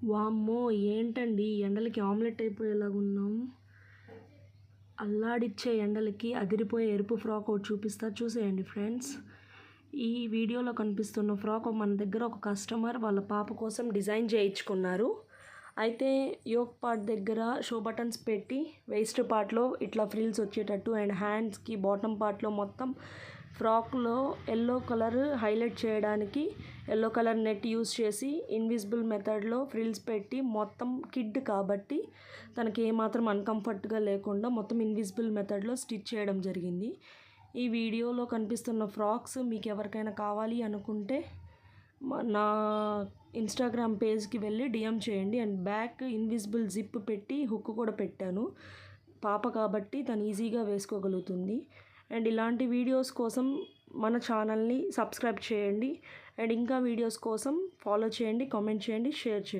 వామ్మో! ఏంటండి ఎండలకి ఆమ్లెట్ అయిపోయేలాగున్నాం. అల్లాడిచ్చే ఎండలకి అదిరిపోయే ఎరుపు ఫ్రాక్ ఒకటి చూపిస్తా చూసేయండి ఫ్రెండ్స్. ఈ వీడియోలో కనిపిస్తున్న ఫ్రాక్ మన దగ్గర ఒక కస్టమర్ వాళ్ళ పాప కోసం డిజైన్ చేయించుకున్నారు. అయితే యోక్ పార్ట్ దగ్గర షో బటన్స్ పెట్టి వేస్ట్ పార్ట్లో ఇట్లా ఫ్రిల్స్ వచ్చేటట్టు అండ్ హ్యాండ్స్కి బాటమ్ పార్ట్లో మొత్తం ఫ్రాక్లో ఎల్లో కలర్ హైలైట్ చేయడానికి ఎల్లో కలర్ నెట్ యూస్ చేసి ఇన్విజిబుల్ మెథడ్లో ఫ్రిల్స్ పెట్టి మొత్తం కిడ్ కాబట్టి తనకి ఏమాత్రం అన్కంఫర్ట్గా లేకుండా మొత్తం ఇన్విజిబుల్ మెథడ్లో స్టిచ్ చేయడం జరిగింది. ఈ వీడియోలో కనిపిస్తున్న ఫ్రాక్స్ మీకు ఎవరికైనా కావాలి అనుకుంటే నా ఇన్స్టాగ్రామ్ పేజ్కి వెళ్ళి డిఎం చేయండి. అండ్ బ్యాక్ ఇన్విజిబుల్ జిప్ పెట్టి హుక్ కూడా పెట్టాను. పాప కాబట్టి తను ఈజీగా వేసుకోగలుగుతుంది. అండ్ ఇలాంటి వీడియోస్ కోసం మన ఛానల్ని సబ్స్క్రైబ్ చేయండి. అండ్ ఇంకా వీడియోస్ కోసం ఫాలో చేయండి, కామెంట్ చేయండి, షేర్ చేయండి.